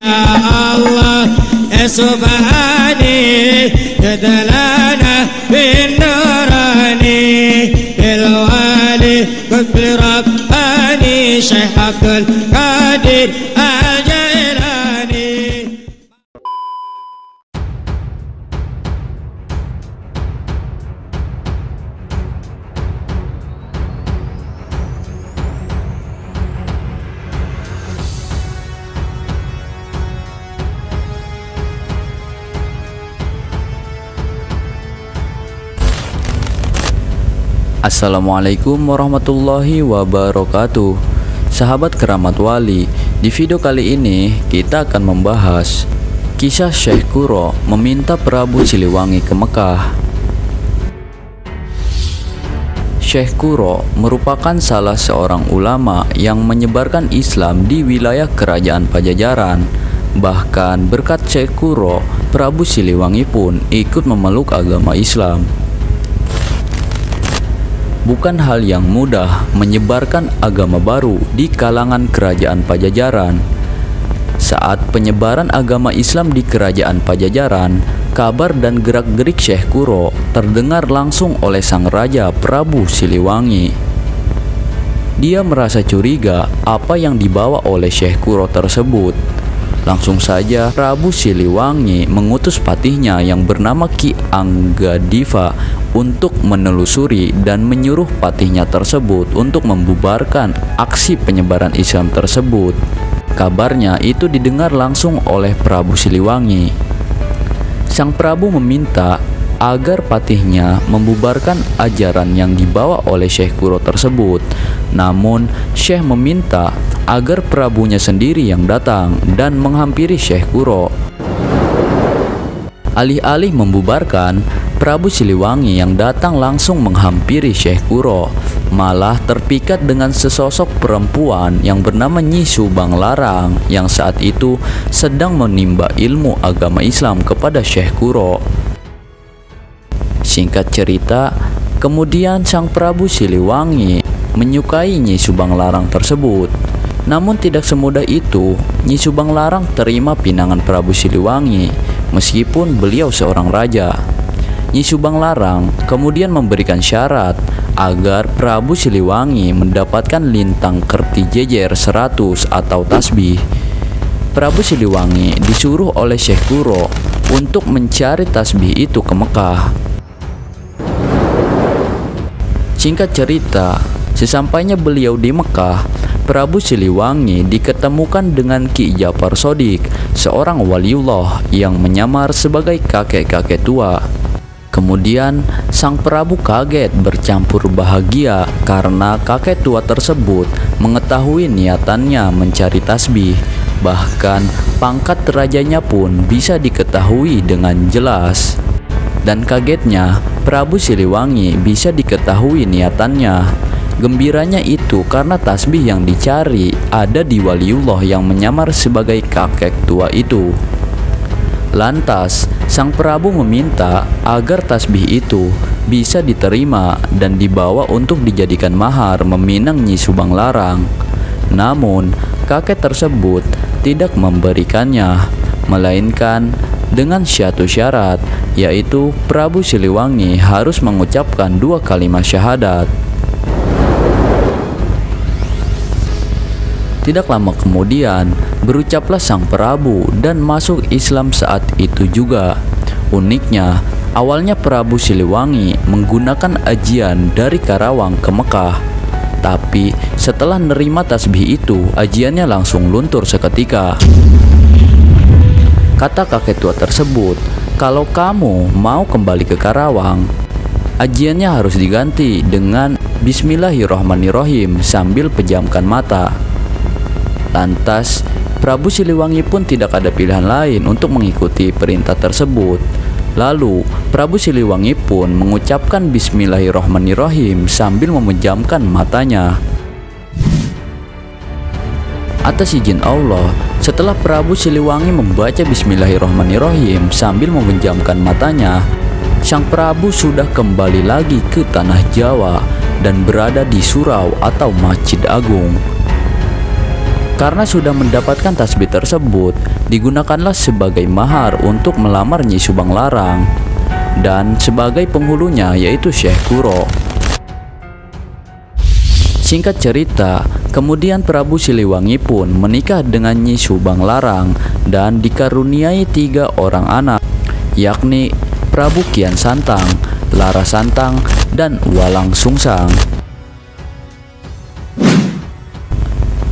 Allah ya subhani jadalana bin nurani bil wali qutb rabbani Syekh Abdul Qadir Al-Jailani. Assalamualaikum warahmatullahi wabarakatuh. Sahabat keramat wali, di video kali ini kita akan membahas kisah Syekh Quro meminta Prabu Siliwangi ke Mekah. Syekh Quro merupakan salah seorang ulama yang menyebarkan Islam di wilayah kerajaan Pajajaran. Bahkan berkat Syekh Quro, Prabu Siliwangi pun ikut memeluk agama Islam. Bukan hal yang mudah menyebarkan agama baru di kalangan kerajaan Pajajaran. Saat penyebaran agama Islam di kerajaan Pajajaran, kabar dan gerak-gerik Syekh Quro terdengar langsung oleh sang raja Prabu Siliwangi. Dia merasa curiga apa yang dibawa oleh Syekh Quro tersebut. Langsung saja Prabu Siliwangi mengutus patihnya yang bernama Ki Anggadiva untuk menelusuri dan menyuruh patihnya tersebut untuk membubarkan aksi penyebaran Islam tersebut. Kabarnya itu didengar langsung oleh Prabu Siliwangi. Sang Prabu meminta agar patihnya membubarkan ajaran yang dibawa oleh Syekh Quro tersebut. Namun Syekh meminta agar prabunya sendiri yang datang dan menghampiri Syekh Quro. Alih-alih membubarkan, Prabu Siliwangi yang datang langsung menghampiri Syekh Quro, malah terpikat dengan sesosok perempuan yang bernama Nyi Subang Larang yang saat itu sedang menimba ilmu agama Islam kepada Syekh Quro. Singkat cerita, kemudian sang Prabu Siliwangi menyukai Nyi Subang Larang tersebut. Namun tidak semudah itu Nyi Subang Larang terima pinangan Prabu Siliwangi meskipun beliau seorang raja. Nyi Subang Larang kemudian memberikan syarat agar Prabu Siliwangi mendapatkan lintang kerti jejer 100 atau tasbih. Prabu Siliwangi disuruh oleh Syekh Quro untuk mencari tasbih itu ke Mekah. Singkat cerita, sesampainya beliau di Mekah, Prabu Siliwangi diketemukan dengan Ki Ja'far Shodiq, seorang waliullah yang menyamar sebagai kakek-kakek tua. Kemudian sang Prabu kaget bercampur bahagia karena kakek tua tersebut mengetahui niatannya mencari tasbih. Bahkan pangkat rajanya pun bisa diketahui dengan jelas. Dan kagetnya Prabu Siliwangi bisa diketahui niatannya. Gembiranya itu karena tasbih yang dicari ada di waliullah yang menyamar sebagai kakek tua itu. Lantas sang Prabu meminta agar tasbih itu bisa diterima dan dibawa untuk dijadikan mahar meminang Nyi Subang Larang. Namun kakek tersebut tidak memberikannya, melainkan dengan satu syarat, yaitu Prabu Siliwangi harus mengucapkan 2 kalimat syahadat. Tidak lama kemudian, berucaplah sang Prabu dan masuk Islam saat itu juga. Uniknya, awalnya Prabu Siliwangi menggunakan ajian dari Karawang ke Mekah. Tapi setelah nerima tasbih itu, ajiannya langsung luntur seketika. Kata kakek tua tersebut, kalau kamu mau kembali ke Karawang, ajiannya harus diganti dengan Bismillahirrohmanirrohim sambil pejamkan mata. Lantas Prabu Siliwangi pun tidak ada pilihan lain untuk mengikuti perintah tersebut. Lalu Prabu Siliwangi pun mengucapkan Bismillahirrohmanirrohim sambil memejamkan matanya. Atas izin Allah, setelah Prabu Siliwangi membaca Bismillahirrohmanirrohim sambil memejamkan matanya, sang Prabu sudah kembali lagi ke tanah Jawa dan berada di surau atau Masjid Agung. Karena sudah mendapatkan tasbih tersebut, digunakanlah sebagai mahar untuk melamar Nyi Subang Larang, dan sebagai penghulunya yaitu Syekh Kuro. Singkat cerita, kemudian Prabu Siliwangi pun menikah dengan Nyi Subang Larang dan dikaruniai 3 orang anak, yakni Prabu Kian Santang, Lara Santang, dan Walang Sungsang.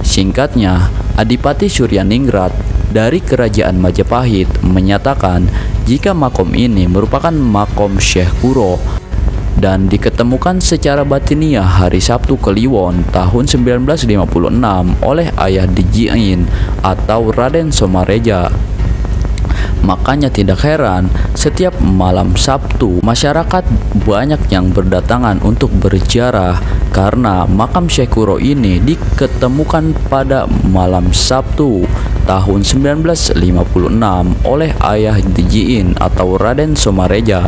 Singkatnya, Adipati Suryaningrat dari Kerajaan Majapahit menyatakan jika makom ini merupakan makom Syekh Kuro dan diketemukan secara batiniah hari Sabtu Kliwon tahun 1956 oleh Ayah Dijiin atau Raden Somareja. Makanya tidak heran setiap malam Sabtu masyarakat banyak yang berdatangan untuk berziarah karena makam Syekh Kuro ini diketemukan pada malam Sabtu tahun 1956 oleh Ayah Dijiin atau Raden Somareja.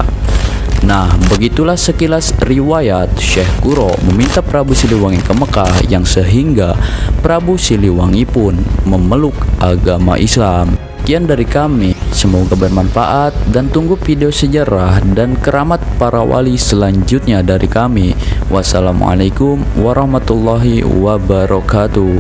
Nah, begitulah sekilas riwayat Syekh Kuro meminta Prabu Siliwangi ke Mekah yang sehingga Prabu Siliwangi pun memeluk agama Islam. Sekian dari kami, semoga bermanfaat dan tunggu video sejarah dan keramat para wali selanjutnya dari kami. Wassalamualaikum warahmatullahi wabarakatuh.